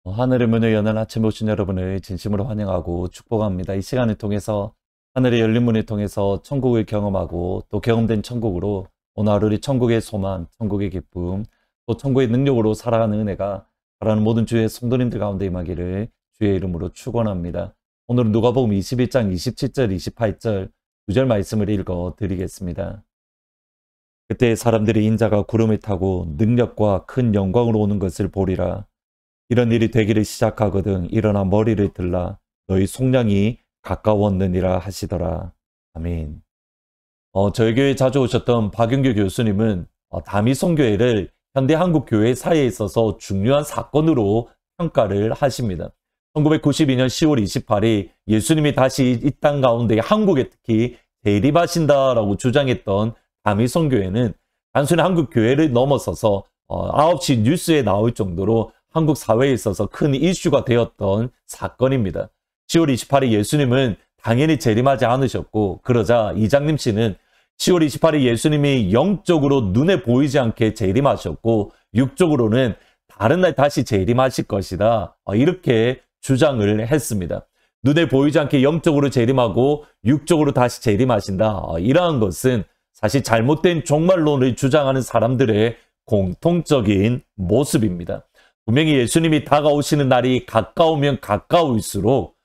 하늘의 문을 여는 아침에 오신 여러분을 진심으로 환영하고 축복합니다. 이 시간을 통해서 하늘의 열린 문을 통해서 천국을 경험하고 또 경험된 천국으로 오늘 하루를 천국의 소망, 천국의 기쁨, 또 천국의 능력으로 살아가는 은혜가 바라는 모든 주의 성도님들 가운데 임하기를 주의 이름으로 축원합니다. 오늘은 누가복음 21장 27절, 28절 두 절 말씀을 읽어 드리겠습니다. 그때 사람들이 인자가 구름을 타고 능력과 큰 영광으로 오는 것을 보리라. 이런 일이 되기를 시작하거든 일어나 머리를 들라 너희 속량이 가까웠느니라 하시더라. 아멘. 저희 교회에 자주 오셨던 박윤규 교수님은 다미성교회를 현대 한국 교회 사회에 있어서 중요한 사건으로 평가를 하십니다. 1992년 10월 28일 예수님이 다시 이 땅 가운데 한국에 특히 대립하신다라고 주장했던 다미성교회는 단순히 한국 교회를 넘어서서 9시 뉴스에 나올 정도로 한국 사회에 있어서 큰 이슈가 되었던 사건입니다. 10월 28일 예수님은 당연히 재림하지 않으셨고, 그러자 이장림 씨는 10월 28일 예수님이 영적으로 눈에 보이지 않게 재림하셨고 육적으로는 다른 날 다시 재림하실 것이다, 이렇게 주장을 했습니다. 눈에 보이지 않게 영적으로 재림하고 육적으로 다시 재림하신다, 이러한 것은 사실 잘못된 종말론을 주장하는 사람들의 공통적인 모습입니다. 분명히 예수님이 다가오시는 날이 가까우면 가까울수록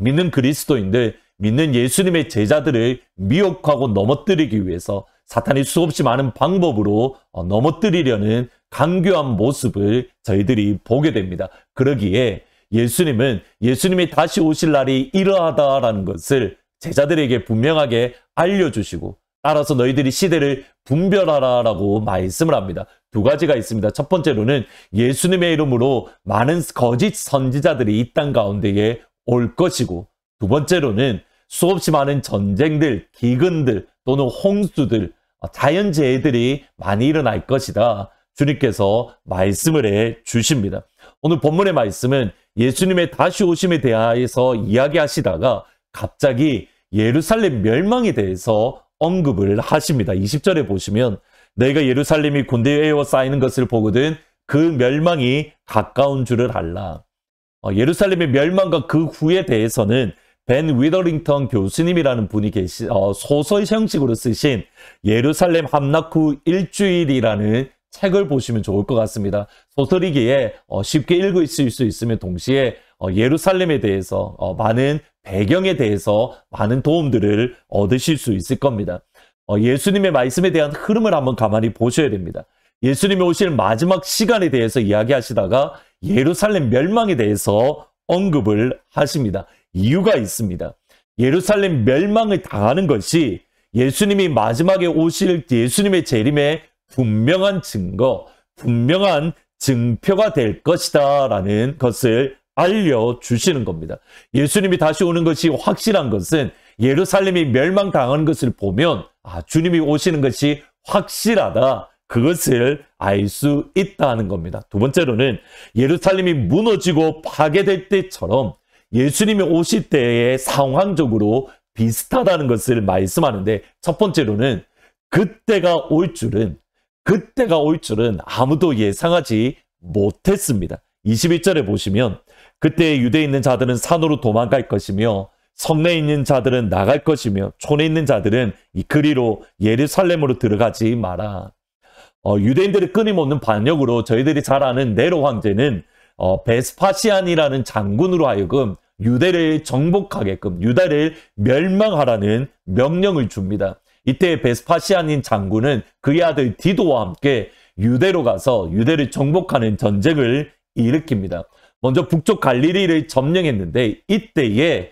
믿는 그리스도인들, 믿는 예수님의 제자들을 미혹하고 넘어뜨리기 위해서 사탄이 수없이 많은 방법으로 넘어뜨리려는 강교한 모습을 저희들이 보게 됩니다. 그러기에 예수님은 예수님이 다시 오실 날이 이러하다라는 것을 제자들에게 분명하게 알려주시고, 따라서 너희들이 시대를 분별하라라고 말씀을 합니다. 두 가지가 있습니다. 첫 번째로는 예수님의 이름으로 많은 거짓 선지자들이 이 땅 가운데에 올 것이고, 두 번째로는 수없이 많은 전쟁들, 기근들 또는 홍수들, 자연재해들이 많이 일어날 것이다, 주님께서 말씀을 해 주십니다. 오늘 본문의 말씀은 예수님의 다시 오심에 대하여서 이야기하시다가 갑자기 예루살렘 멸망에 대해서 언급을 하십니다. 20절에 보시면 너희가 예루살렘이 군대에 에워싸이는 것을 보거든 그 멸망이 가까운 줄을 알라. 예루살렘의 멸망과 그 후에 대해서는 벤 위더링턴 교수님이라는 분이 소설 형식으로 쓰신 예루살렘 함락 후 일주일이라는 책을 보시면 좋을 것 같습니다. 소설이기에 쉽게 읽으실 수 있으면 동시에 예루살렘에 대해서 많은 배경에 대해서 많은 도움들을 얻으실 수 있을 겁니다. 예수님의 말씀에 대한 흐름을 한번 가만히 보셔야 됩니다. 예수님이 오실 마지막 시간에 대해서 이야기하시다가 예루살렘 멸망에 대해서 언급을 하십니다. 이유가 있습니다. 예루살렘 멸망을 당하는 것이 예수님이 마지막에 오실 예수님의 재림의 분명한 증거, 분명한 증표가 될 것이다 라는 것을 알려주시는 겁니다. 예수님이 다시 오는 것이 확실한 것은 예루살렘이 멸망당하는 것을 보면 주님이 오시는 것이 확실하다, 그것을 알 수 있다는 겁니다. 두 번째로는 예루살렘이 무너지고 파괴될 때처럼 예수님이 오실 때의 상황적으로 비슷하다는 것을 말씀하는데, 첫 번째로는 그때가 올 줄은 아무도 예상하지 못했습니다. 21절에 보시면 그때 유대에 있는 자들은 산으로 도망갈 것이며 성내에 있는 자들은 나갈 것이며 촌에 있는 자들은 이 그리로 예루살렘으로 들어가지 마라. 유대인들의 끊임없는 반역으로 저희들이 잘 아는 네로 황제는 베스파시안이라는 장군으로 하여금 유대를 정복하게끔, 유다를 멸망하라는 명령을 줍니다. 이때 베스파시안인 장군은 그의 아들 디도와 함께 유대로 가서 유대를 정복하는 전쟁을 일으킵니다. 먼저 북쪽 갈릴리를 점령했는데 이때에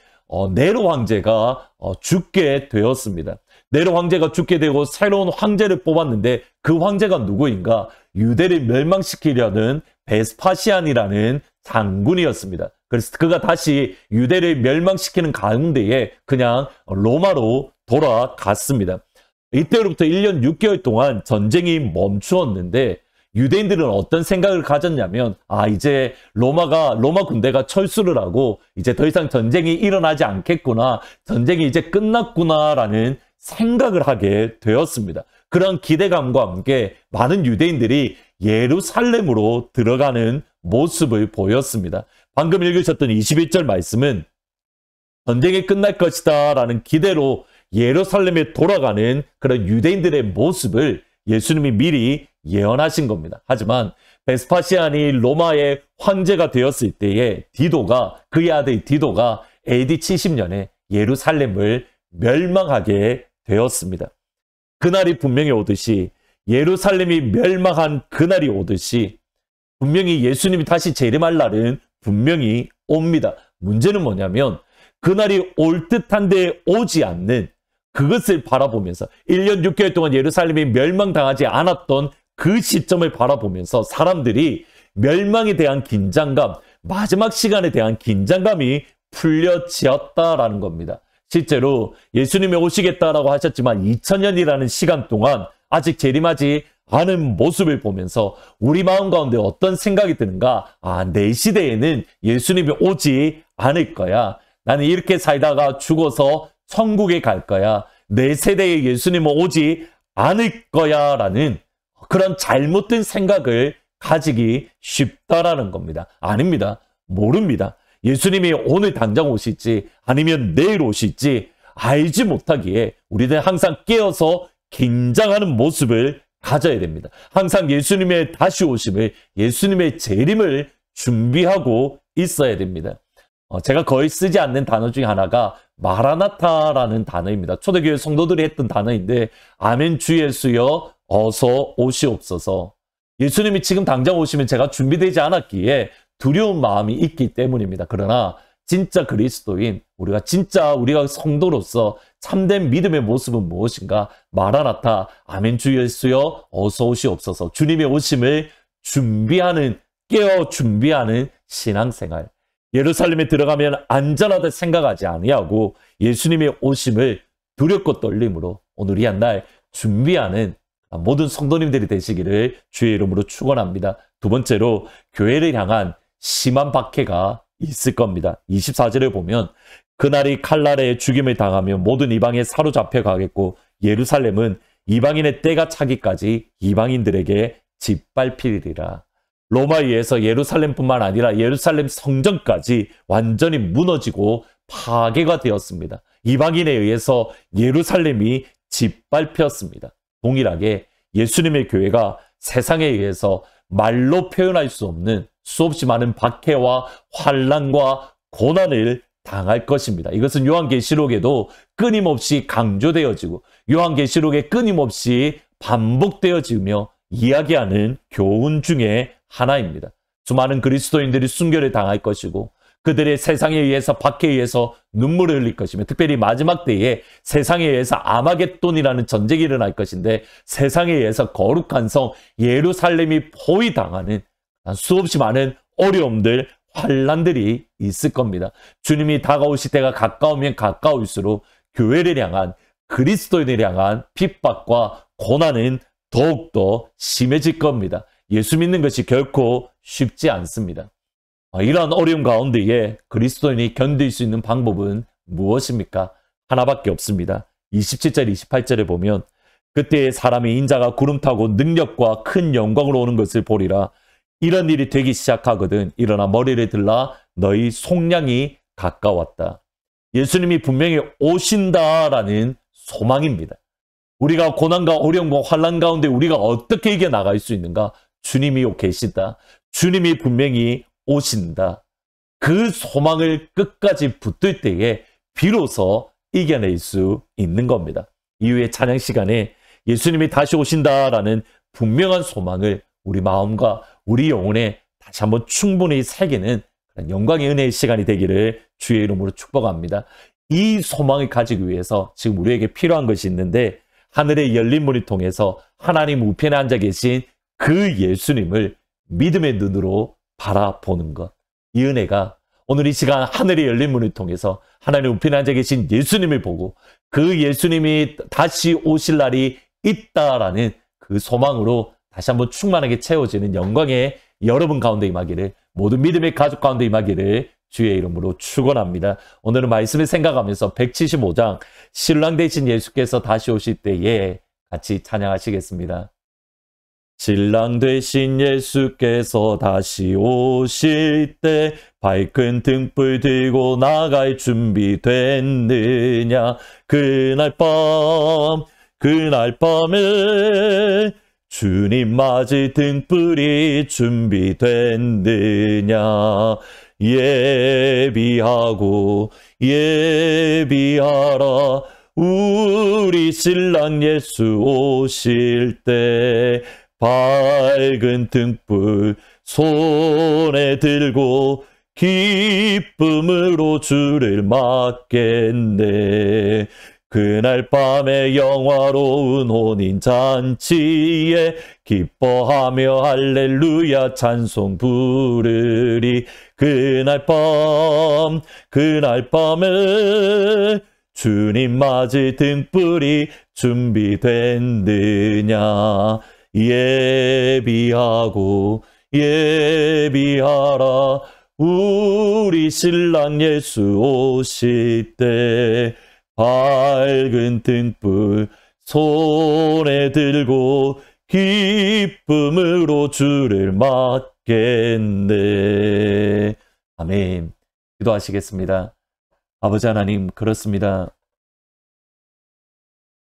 네로 황제가 죽게 되었습니다. 네로 황제가 죽게 되고 새로운 황제를 뽑았는데 그 황제가 누구인가? 유대를 멸망시키려는 베스파시안이라는 장군이었습니다. 그래서 그가 다시 유대를 멸망시키는 가운데에 그냥 로마로 돌아갔습니다. 이때로부터 1년 6개월 동안 전쟁이 멈추었는데 유대인들은 어떤 생각을 가졌냐면 이제 로마 군대가 철수를 하고 이제 더 이상 전쟁이 일어나지 않겠구나, 전쟁이 이제 끝났구나라는 생각을 하게 되었습니다. 그런 기대감과 함께 많은 유대인들이 예루살렘으로 들어가는 모습을 보였습니다. 방금 읽으셨던 21절 말씀은 전쟁이 끝날 것이다 라는 기대로 예루살렘에 돌아가는 그런 유대인들의 모습을 예수님이 미리 예언하신 겁니다. 하지만 베스파시안이 로마의 황제가 되었을 때에 그의 아들 디도가 AD 70년에 예루살렘을 멸망하게 되었습니다. 그날이 분명히 오듯이, 예루살렘이 멸망한 그날이 오듯이 분명히 예수님이 다시 재림할 날은 분명히 옵니다. 문제는 뭐냐면 그날이 올 듯한데 오지 않는 그것을 바라보면서 1년 6개월 동안 예루살렘이 멸망당하지 않았던 그 시점을 바라보면서 사람들이 멸망에 대한 긴장감, 마지막 시간에 대한 긴장감이 풀려지었다라는 겁니다. 실제로 예수님이 오시겠다라고 하셨지만 2000년이라는 시간 동안 아직 재림하지 않은 모습을 보면서 우리 마음 가운데 어떤 생각이 드는가? 내 시대에는 예수님이 오지 않을 거야. 나는 이렇게 살다가 죽어서 천국에 갈 거야. 내 세대에 예수님은 오지 않을 거야 라는 그런 잘못된 생각을 가지기 쉽다라는 겁니다. 아닙니다. 모릅니다. 예수님이 오늘 당장 오실지 아니면 내일 오실지 알지 못하기에 우리는 항상 깨어서 긴장하는 모습을 가져야 됩니다. 항상 예수님의 다시 오심을, 예수님의 재림을 준비하고 있어야 됩니다. 제가 거의 쓰지 않는 단어 중에 하나가 마라나타라는 단어입니다. 초대교회 성도들이 했던 단어인데, 아멘 주 예수여 어서 오시옵소서. 예수님이 지금 당장 오시면 제가 준비되지 않았기에 두려운 마음이 있기 때문입니다. 그러나 진짜 그리스도인, 우리가 성도로서 참된 믿음의 모습은 무엇인가? 마라나타, 아멘 주 예수여 어서 오시옵소서. 주님의 오심을 깨어 준비하는 신앙생활. 예루살렘에 들어가면 안전하다 생각하지 아니하고 예수님의 오심을 두렵고 떨림으로 오늘 이 한 날 준비하는 모든 성도님들이 되시기를 주의 이름으로 축원합니다. 두 번째로 교회를 향한 심한 박해가 있을 겁니다. 24절을 보면 그날이 칼날에 죽임을 당하며 모든 이방에 사로잡혀 가겠고 예루살렘은 이방인의 때가 차기까지 이방인들에게 짓밟히리라. 로마에 의해서 예루살렘뿐만 아니라 예루살렘 성전까지 완전히 무너지고 파괴가 되었습니다. 이방인에 의해서 예루살렘이 짓밟혔습니다. 동일하게 예수님의 교회가 세상에 의해서 말로 표현할 수 없는 수없이 많은 박해와 환난과 고난을 당할 것입니다. 이것은 요한계시록에도 끊임없이 강조되어지고 요한계시록에 끊임없이 반복되어지며 이야기하는 교훈 중에 하나입니다. 수많은 그리스도인들이 순교를 당할 것이고 그들의 세상에 의해서 박해에 의해서 눈물을 흘릴 것이며 특별히 마지막 때에 세상에 의해서 아마겟돈이라는 전쟁이 일어날 것인데 세상에 의해서 거룩한 성 예루살렘이 포위당하는 수없이 많은 어려움들, 환난들이 있을 겁니다. 주님이 다가오실 때가 가까우면 가까울수록 교회를 향한, 그리스도인을 향한 핍박과 고난은 더욱더 심해질 겁니다. 예수 믿는 것이 결코 쉽지 않습니다. 이러한 어려움 가운데에 그리스도인이 견딜 수 있는 방법은 무엇입니까? 하나밖에 없습니다. 27절, 28절에 보면 그때의 사람이 인자가 구름 타고 능력과 큰 영광으로 오는 것을 보리라. 이런 일이 되기 시작하거든 일어나 머리를 들라 너희 속량이 가까웠다. 예수님이 분명히 오신다라는 소망입니다. 우리가 고난과 어려움과 환난 가운데 우리가 어떻게 이겨나갈 수 있는가? 주님이 계시다. 주님이 분명히 오신다. 그 소망을 끝까지 붙들 때에 비로소 이겨낼 수 있는 겁니다. 이후에 찬양 시간에 예수님이 다시 오신다라는 분명한 소망을 우리 마음과 우리 영혼에 다시 한번 충분히 새기는 영광의 은혜의 시간이 되기를 주의 이름으로 축복합니다. 이 소망을 가지기 위해서 지금 우리에게 필요한 것이 있는데 하늘의 열린 문을 통해서 하나님 우편에 앉아 계신 그 예수님을 믿음의 눈으로 바라보는 것. 이 은혜가 오늘 이 시간 하늘의 열린 문을 통해서 하나님 우편에 앉아 계신 예수님을 보고 그 예수님이 다시 오실 날이 있다라는 그 소망으로 다시 한번 충만하게 채워지는 영광의 여러분 가운데 임하기를, 모든 믿음의 가족 가운데 임하기를 주의 이름으로 축원합니다. 오늘은 말씀을 생각하면서 175장 신랑 되신 예수께서 다시 오실 때에 같이 찬양하시겠습니다. 신랑 되신 예수께서 다시 오실 때 밝은 등불 들고 나갈 준비 됐느냐. 그날 밤에 주님 맞을 등불이 준비됐느냐. 예비하라. 우리 신랑 예수 오실 때 밝은 등불 손에 들고 기쁨으로 주를 맞겠네. 그날 밤에 영화로운 혼인잔치에 기뻐하며 할렐루야 찬송 부르리. 그날 밤에 주님 맞을 등불이 준비됐느냐. 예비하라. 우리 신랑 예수 오실 때 밝은 등불 손에 들고 기쁨으로 주를 맞겠네. 아멘. 기도하시겠습니다. 아버지 하나님, 그렇습니다.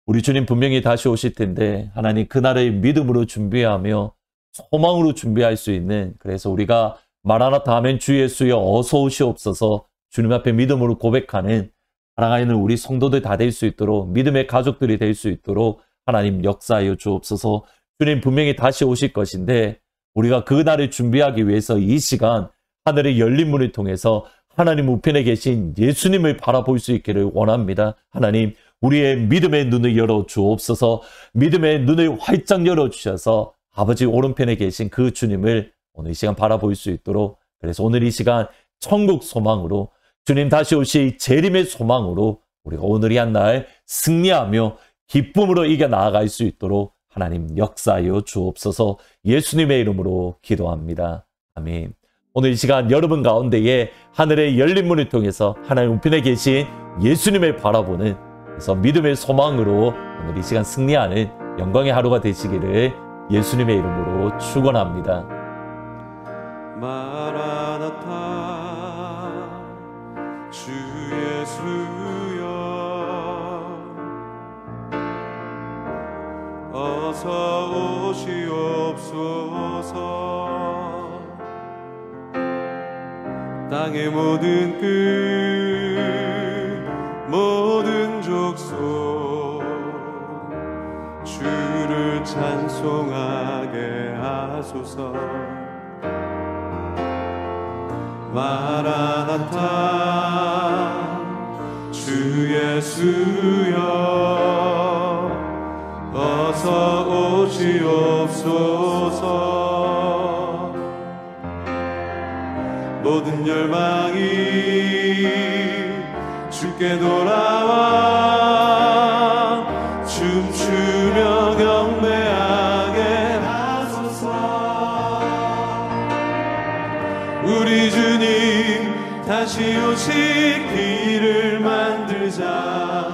우리 주님 분명히 다시 오실 텐데 하나님 그날을 믿음으로 준비하며 소망으로 준비할 수 있는, 그래서 우리가 마라나타 아멘 주 예수여 어서 오시옵소서 주님 앞에 믿음으로 고백하는 사랑하는 우리 성도들 다 될 수 있도록, 믿음의 가족들이 될 수 있도록 하나님 역사하여 주옵소서. 주님 분명히 다시 오실 것인데 우리가 그날을 준비하기 위해서 이 시간 하늘의 열린 문을 통해서 하나님 우편에 계신 예수님을 바라볼 수 있기를 원합니다. 하나님 우리의 믿음의 눈을 열어 주옵소서. 믿음의 눈을 활짝 열어주셔서 아버지 오른편에 계신 그 주님을 오늘 이 시간 바라볼 수 있도록, 그래서 오늘 이 시간 천국 소망으로 주님 다시 오실 재림의 소망으로 우리가 오늘 이 한 날 승리하며 기쁨으로 이겨 나아갈 수 있도록 하나님 역사하여 주옵소서. 예수님의 이름으로 기도합니다. 아멘. 오늘 이 시간 여러분 가운데에 하늘의 열린 문을 통해서 하나님 우편에 계신 예수님을 바라보는, 그래서 믿음의 소망으로 오늘 이 시간 승리하는 영광의 하루가 되시기를 예수님의 이름으로 축원합니다. 마라나타 주 예수여 어서 오시옵소서. 땅의 모든 끝 모든 족속 주를 찬송하게 하소서. 마라나타 주 예수여 어서 오시옵소서. 모든 열망이 주께 돌아와 춤추며 경배하게 하소서. 우리 주님 다시 오시기를 만들자.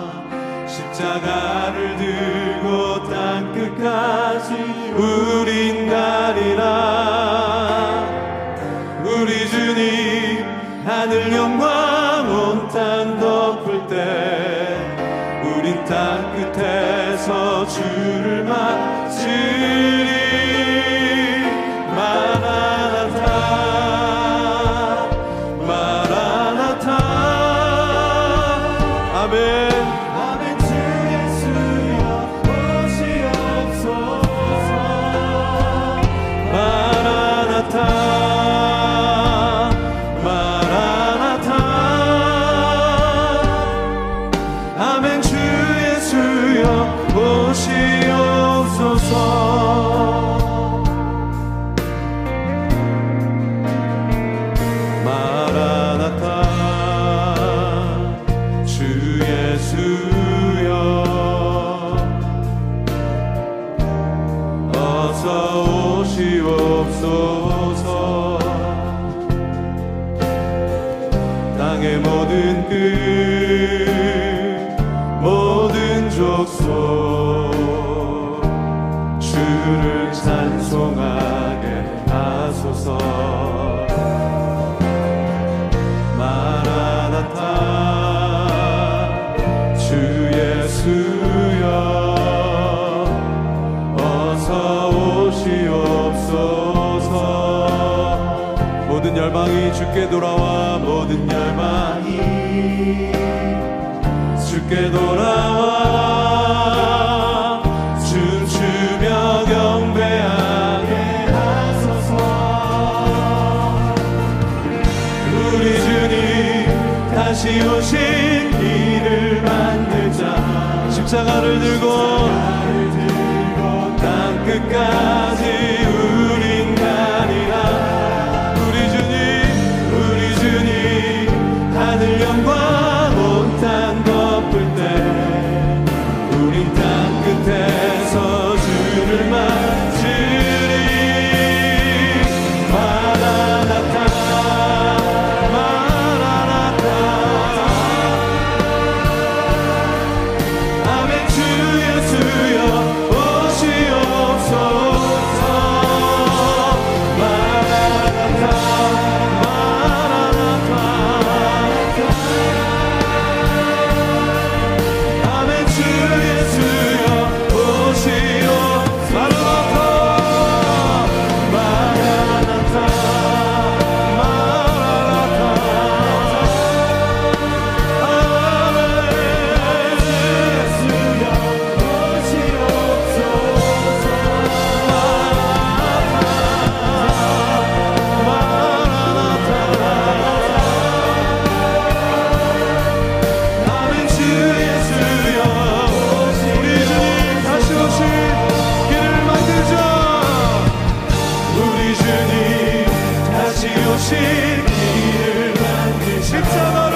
십자가를 들고 땅끝까지 우린 가리라. 우리 주님 하늘 영광 온 땅 덮을 때 우린 땅끝에서 주를 맞으리. 땅의 모든 끝 모든 족속 주를 찬송 열방이 주께 돌아와 모든 열방이 주께 돌아와 춤추며 경배하게 하소서. 우리 주님 다시 오신 길을 만들자. 십자가를 들고 땅 끝까지 우린 가리라. 우리 주님 하늘 영광 온 땅 덮을 때 우린 땅 끝에서 주를 맞으리. 마라나타 마라나타 아멘. 주 예수여 오시옵소서. 마라나타 마라나타 아멘. 주 예수여 오시옵소서. 마라나타 마라나타 아멘. 예수여 오시옵소서. 마라나타 아멘. 주 예수여 우리 주님 다시 오신 길을 만들자. 우리 주님 다시 오신 길을 만들자. 십자가를